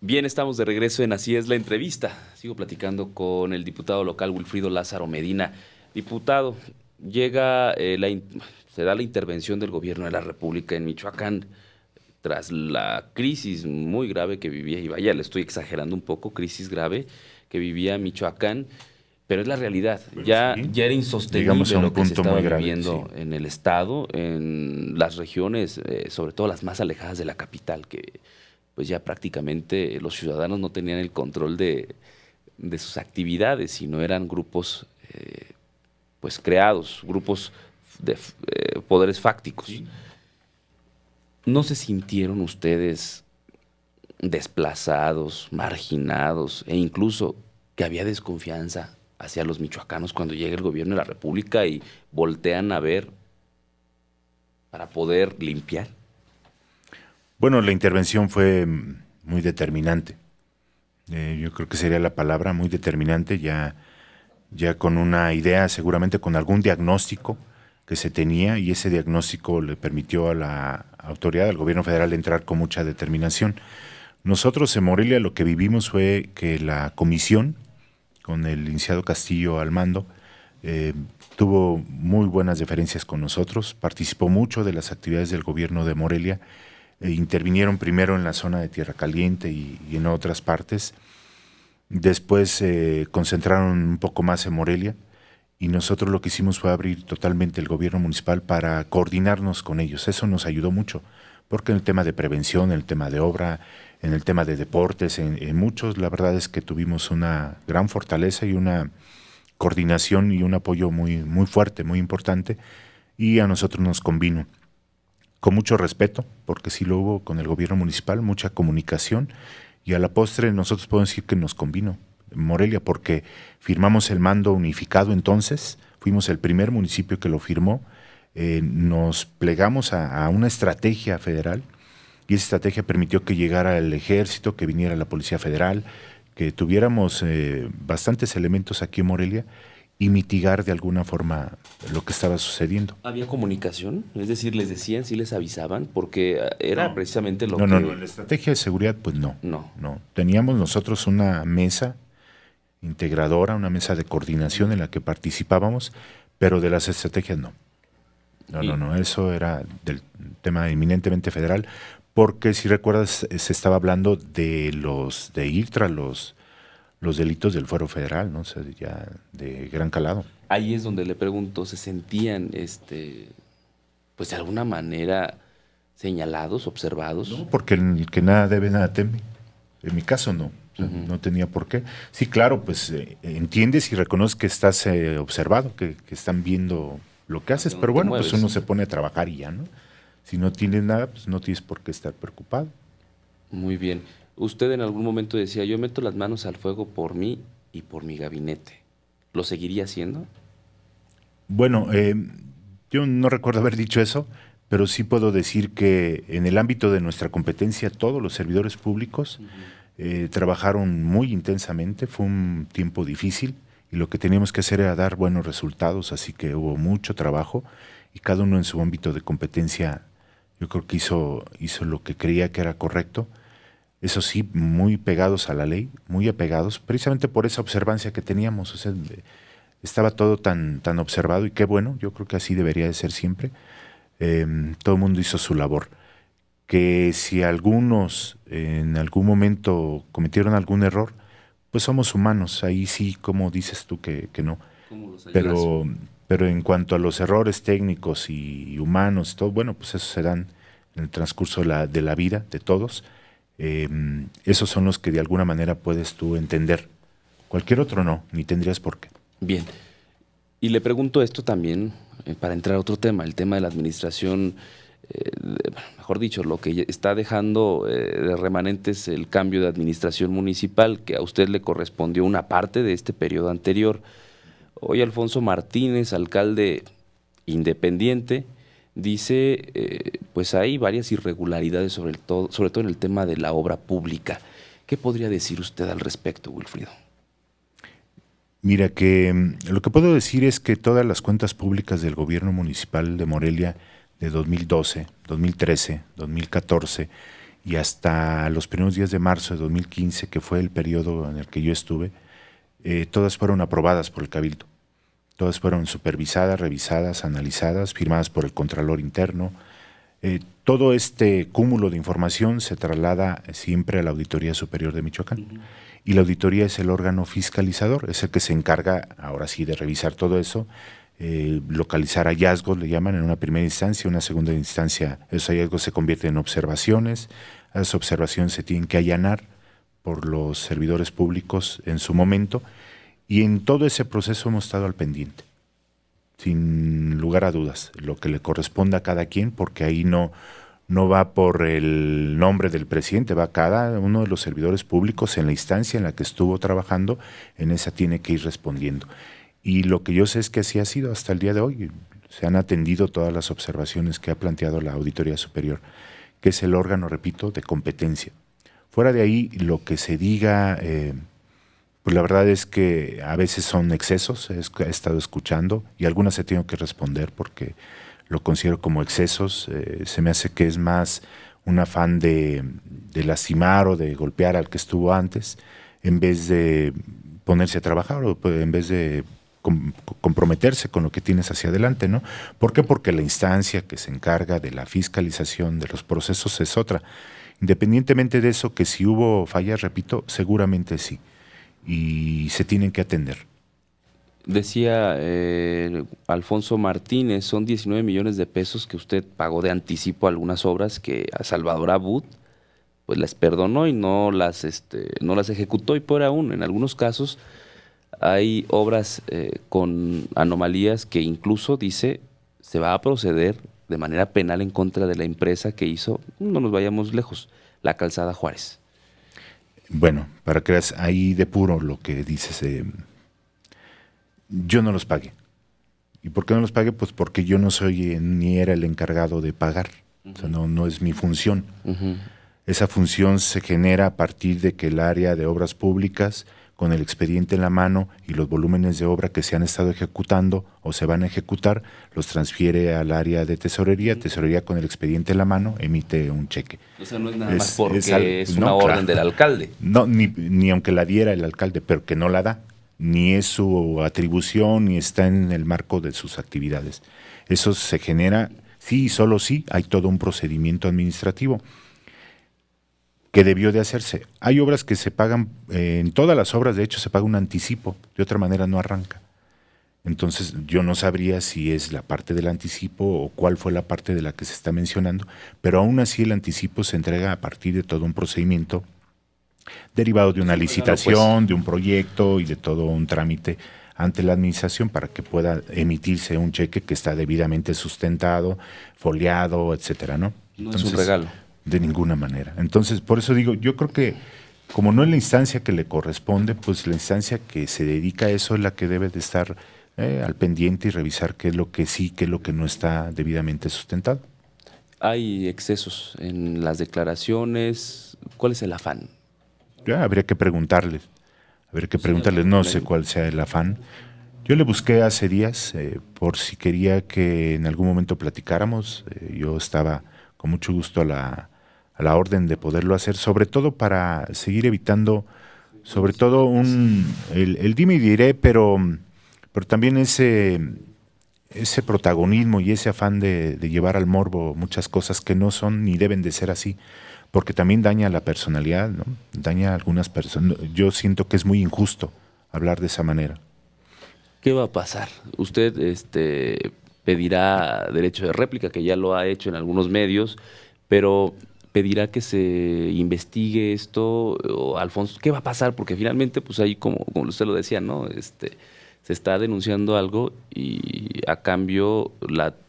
Bien, estamos de regreso en Así es la entrevista. Sigo platicando con el diputado local Wilfrido Lázaro Medina. Diputado, llega, se da la intervención del gobierno de la República en Michoacán tras la crisis muy grave que vivía, y vaya, le estoy exagerando un poco, crisis grave que vivía Michoacán, pero es la realidad. Bueno, sí, Ya era llegamos insostenible a un lo que se punto estaba muy grave, sí. viviendo en el estado, en las regiones, sobre todo las más alejadas de la capital, que pues ya prácticamente los ciudadanos no tenían el control de sus actividades, sino eran grupos pues creados, grupos de poderes fácticos. Sí. ¿No se sintieron ustedes desplazados, marginados e incluso que había desconfianza hacia los michoacanos cuando llega el gobierno de la República y voltean a ver para poder limpiar? Bueno, la intervención fue muy determinante. Yo creo que sería la palabra muy determinante, ya con una idea, seguramente con algún diagnóstico que se tenía, y ese diagnóstico le permitió a la autoridad, al gobierno federal, entrar con mucha determinación. Nosotros en Morelia lo que vivimos fue que la comisión, con el licenciado Castillo al mando, eh, tuvo muy buenas deferencias con nosotros, participó mucho de las actividades del gobierno de Morelia, intervinieron primero en la zona de Tierra Caliente y en otras partes, después se concentraron un poco más en Morelia, y nosotros lo que hicimos fue abrir totalmente el gobierno municipal para coordinarnos con ellos. Eso nos ayudó mucho, porque en el tema de prevención, en el tema de obra, en el tema de deportes, en muchos, la verdad es que tuvimos una gran fortaleza y una coordinación y un apoyo muy fuerte, muy importante, y a nosotros nos convino. Con mucho respeto, porque sí lo hubo con el gobierno municipal, mucha comunicación, y a la postre nosotros podemos decir que nos convino Morelia, porque firmamos el mando unificado entonces, fuimos el primer municipio que lo firmó, nos plegamos a una estrategia federal, y esa estrategia permitió que llegara el ejército, que viniera la Policía Federal, que tuviéramos bastantes elementos aquí en Morelia y mitigar de alguna forma lo que estaba sucediendo. ¿Había comunicación? Es decir, ¿les decían, sí les avisaban? Porque era No, precisamente lo no, que... en la estrategia de seguridad, pues no, No. no. Teníamos nosotros una mesa integradora, una mesa de coordinación en la que participábamos, pero de las estrategias no. Y, No, eso era del tema eminentemente federal, porque si recuerdas, se estaba hablando de ir tras los delitos del fuero federal, ¿no? O sea, ya de gran calado. ahí es donde le pregunto, ¿se sentían, pues de alguna manera señalados, observados? No, porque el que nada debe, nada teme. En mi caso no. O sea, Ujú. no tenía por qué. Sí, claro, pues entiendes y reconoces que estás observado, que están viendo lo que Hacia haces, dónde pero te bueno, pues uno mueves. se pone a trabajar y ya, ¿no? Si no tienes nada, pues no tienes por qué estar preocupado. Muy bien. Usted en algún momento decía, yo meto las manos al fuego por mí y por mi gabinete. ¿Lo seguiría haciendo? Bueno, yo no recuerdo haber dicho eso, pero sí puedo decir que en el ámbito de nuestra competencia, todos los servidores públicos trabajaron muy intensamente, fue un tiempo difícil y lo que teníamos que hacer era dar buenos resultados, así que hubo mucho trabajo y cada uno en su ámbito de competencia yo creo que hizo lo que creía que era correcto. Eso sí, muy pegados a la ley, muy apegados, precisamente por esa observancia que teníamos. O sea, estaba todo tan observado y qué bueno, yo creo que así debería de ser siempre. Todo el mundo hizo su labor. Que si algunos en algún momento cometieron algún error, pues somos humanos, ahí sí, como dices tú que no. ¿Cómo los ayudas? Pero, pero en cuanto a los errores técnicos y humanos, todo, bueno, pues esos se dan en el transcurso de la vida de todos. Eh, Esos son los que de alguna manera puedes tú entender. Cualquier otro no, ni tendrías por qué. Bien. Y le pregunto esto también para entrar a otro tema, el tema de la administración, mejor dicho, lo que está dejando de remanentes el cambio de administración municipal, que a usted le correspondió una parte de este periodo anterior. Hoy Alfonso Martínez, alcalde independiente, dice, pues hay varias irregularidades sobre todo en el tema de la obra pública. ¿Qué podría decir usted al respecto, Wilfrido? Mira que lo que puedo decir es que todas las cuentas públicas del gobierno municipal de Morelia de 2012, 2013, 2014 y hasta los primeros días de marzo de 2015, que fue el periodo en el que yo estuve, todas fueron aprobadas por el Cabildo. Todas fueron supervisadas, revisadas, analizadas, firmadas por el Contralor Interno. Todo este cúmulo de información se traslada siempre a la Auditoría Superior de Michoacán. Y la auditoría es el órgano fiscalizador, es el que se encarga ahora sí de revisar todo eso, localizar hallazgos, le llaman en una primera instancia, una segunda instancia, esos hallazgos se convierten en observaciones, esas observaciones se tienen que allanar por los servidores públicos en su momento, y en todo ese proceso hemos estado al pendiente, sin lugar a dudas, lo que le corresponda a cada quien, porque ahí no va por el nombre del presidente, va cada uno de los servidores públicos en la instancia en la que estuvo trabajando, en esa tiene que ir respondiendo. Y lo que yo sé es que así ha sido hasta el día de hoy. Se han atendido todas las observaciones que ha planteado la Auditoría Superior, que es el órgano, repito, de competencia. Fuera de ahí, lo que se diga, pues la verdad es que a veces son excesos, he estado escuchando, y algunas he tenido que responder porque lo considero como excesos. Se me hace que es más un afán de lastimar o de golpear al que estuvo antes, en vez de ponerse a trabajar o en vez de comprometerse con lo que tienes hacia adelante, ¿no? ¿Por qué? Porque la instancia que se encarga de la fiscalización de los procesos es otra. Independientemente de eso, que si hubo fallas, repito, seguramente sí, y se tienen que atender. Decía Alfonso Martínez, son 19 millones de pesos que usted pagó de anticipo a algunas obras que a Salvador Abud pues las perdonó y no las ejecutó, y por aún en algunos casos hay obras con anomalías que incluso dice se va a proceder de manera penal en contra de la empresa que hizo, no nos vayamos lejos, la Calzada Juárez. Bueno, para que veas ahí de puro lo que dices, yo no los pagué. ¿Y por qué no los pagué? Pues porque yo no soy ni era el encargado de pagar. O sea, no es mi función. Esa función se genera a partir de que el área de obras públicas, con el expediente en la mano y los volúmenes de obra que se han estado ejecutando o se van a ejecutar, los transfiere al área de tesorería. Tesorería, con el expediente en la mano, emite un cheque. O sea, no es nada más porque es una orden del alcalde. No, ni aunque la diera el alcalde, pero que no la da. Ni es su atribución, ni está en el marco de sus actividades. Eso se genera, sí y solo sí, hay todo un procedimiento administrativo que debió de hacerse. Hay obras que se pagan, en todas las obras de hecho se paga un anticipo, de otra manera no arranca. Entonces yo no sabría si es la parte del anticipo o cuál fue la parte de la que se está mencionando, pero aún así el anticipo se entrega a partir de todo un procedimiento derivado de una licitación, de un proyecto y de todo un trámite ante la administración para que pueda emitirse un cheque que está debidamente sustentado, foliado, etcétera, ¿no? Entonces, es un regalo. De ninguna manera. Entonces, por eso digo, yo creo que como no es la instancia que le corresponde, pues la instancia que se dedica a eso es la que debe de estar al pendiente y revisar qué es lo que sí, qué es lo que no está debidamente sustentado. Hay excesos en las declaraciones. ¿Cuál es el afán? Ya habría que preguntarles. No sé cuál sea el afán. Yo le busqué hace días por si quería que en algún momento platicáramos. Yo estaba con mucho gusto a la orden de poderlo hacer, sobre todo para seguir evitando, sobre todo el dime y diré, pero también ese protagonismo y ese afán de llevar al morbo muchas cosas que no son ni deben de ser así, porque también daña la personalidad, ¿no? Daña a algunas personas. Yo siento que es muy injusto hablar de esa manera. ¿Qué va a pasar? Usted pedirá derecho de réplica, que ya lo ha hecho en algunos medios, pero pedirá que se investigue esto, o Alfonso, ¿qué va a pasar? Porque finalmente, pues ahí, como usted lo decía, ¿no? Se está denunciando algo y a cambio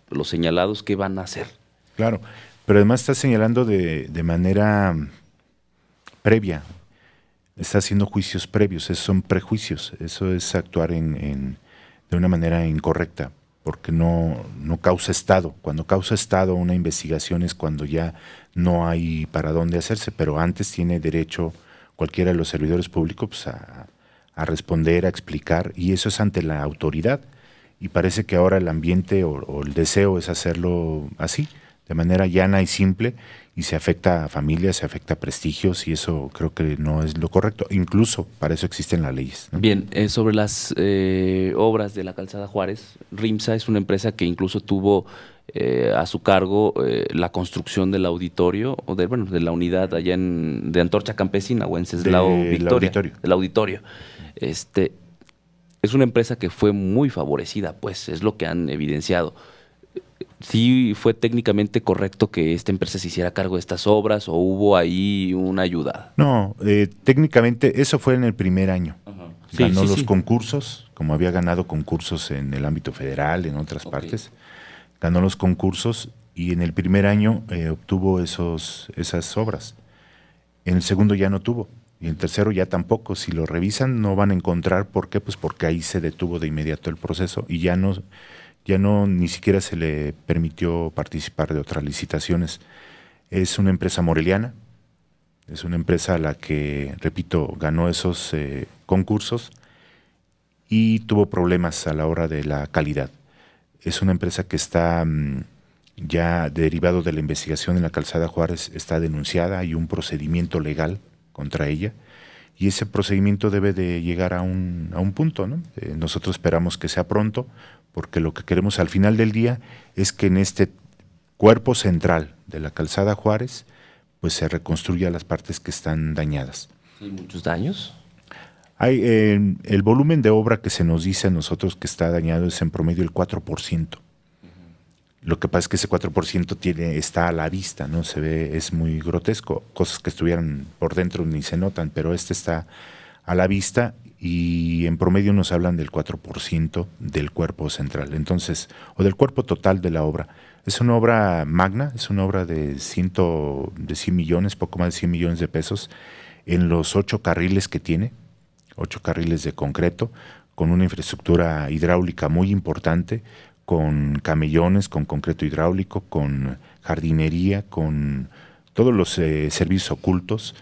los señalados, ¿qué van a hacer? Claro, pero además está señalando de manera previa, está haciendo juicios previos, esos son prejuicios, eso es actuar de una manera incorrecta, porque no causa estado. Cuando causa estado una investigación es cuando ya no hay para dónde hacerse, pero antes tiene derecho cualquiera de los servidores públicos pues, a responder, a explicar, y eso es ante la autoridad. Y parece que ahora el ambiente o el deseo es hacerlo así, de manera llana y simple, y se afecta a familias, se afecta a prestigios, y eso creo que no es lo correcto. Incluso para eso existen las leyes, ¿no? Bien, sobre las obras de la Calzada Juárez, RIMSA es una empresa que incluso tuvo a su cargo la construcción del auditorio, o de la unidad allá de Antorcha Campesina, Wenceslao Victoria, del auditorio. Es una empresa que fue muy favorecida, pues, es lo que han evidenciado. ¿Sí fue técnicamente correcto que esta empresa se hiciera cargo de estas obras o hubo ahí una ayuda? No, técnicamente eso fue en el primer año. Ajá. Ganó los concursos, como había ganado concursos en el ámbito federal, en otras partes. Ganó los concursos y en el primer año obtuvo esas obras. En el segundo ya no tuvo. Y en el tercero ya tampoco. Si lo revisan no van a encontrar. ¿Por qué? Pues porque ahí se detuvo de inmediato el proceso y ya no ni siquiera se le permitió participar de otras licitaciones. Es una empresa moreliana, es una empresa a la que, repito, ganó esos concursos y tuvo problemas a la hora de la calidad. Es una empresa que está ya derivado de la investigación en la Calzada Juárez, está denunciada, hay un procedimiento legal contra ella y ese procedimiento debe de llegar a un punto, ¿no? Nosotros esperamos que sea pronto, porque lo que queremos al final del día es que en este cuerpo central de la Calzada Juárez pues se reconstruya las partes que están dañadas. ¿Hay muchos daños? Hay el volumen de obra que se nos dice a nosotros que está dañado es en promedio el 4%. Lo que pasa es que ese 4% está a la vista, ¿no? Se ve, es muy grotesco. Cosas que estuvieran por dentro ni se notan, pero está a la vista y en promedio nos hablan del 4% del cuerpo central. Entonces, o del cuerpo total de la obra. Es una obra magna, es una obra de 100 millones, poco más de 100 millones de pesos, en los 8 carriles que tiene, 8 carriles de concreto, con una infraestructura hidráulica muy importante, con camellones, con concreto hidráulico, con jardinería, con todos los servicios ocultos.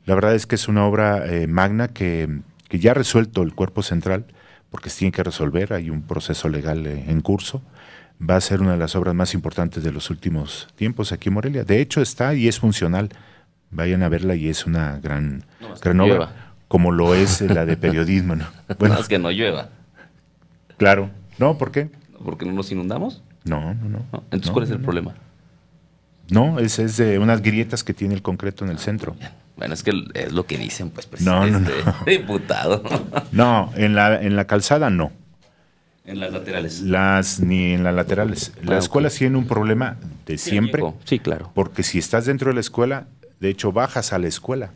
La verdad es que es una obra magna que ya ha resuelto el cuerpo central, porque se tiene que resolver, hay un proceso legal en curso. Va a ser una de las obras más importantes de los últimos tiempos aquí en Morelia. De hecho está y es funcional. Vayan a verla y es una gran obra, como lo es la de periodismo, ¿no? Bueno, no es que no llueva. Claro. No, ¿por qué? ¿Porque no nos inundamos? No. Entonces, ¿cuál es el problema? No, es de unas grietas que tiene el concreto en el centro. Bueno, es que es lo que dicen, pues, no. diputado. No, en la calzada no. ¿En las laterales? Ni en las laterales. Las escuelas tienen un problema de siempre. Sí, claro. Porque si estás dentro de la escuela, de hecho bajas a la escuela,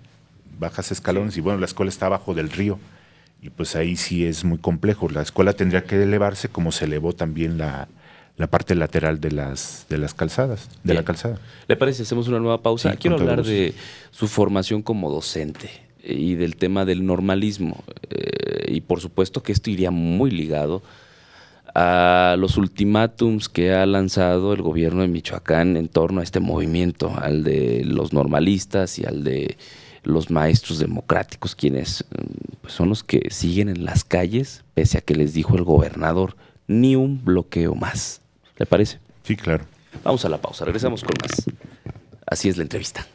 bajas escalones y bueno, la escuela está abajo del río. Y pues ahí sí es muy complejo. La escuela tendría que elevarse como se elevó también la parte lateral de las calzadas, de la calzada. ¿Le parece? Hacemos una nueva pausa. Sí, quiero hablar de su formación como docente y del tema del normalismo. Y por supuesto que esto iría muy ligado a los ultimátums que ha lanzado el gobierno de Michoacán en torno a este movimiento, al de los normalistas y al de los maestros democráticos, quienes pues, son los que siguen en las calles, pese a que les dijo el gobernador, ni un bloqueo más. ¿Le parece? Sí, claro. Vamos a la pausa, regresamos con más. Así es la entrevista.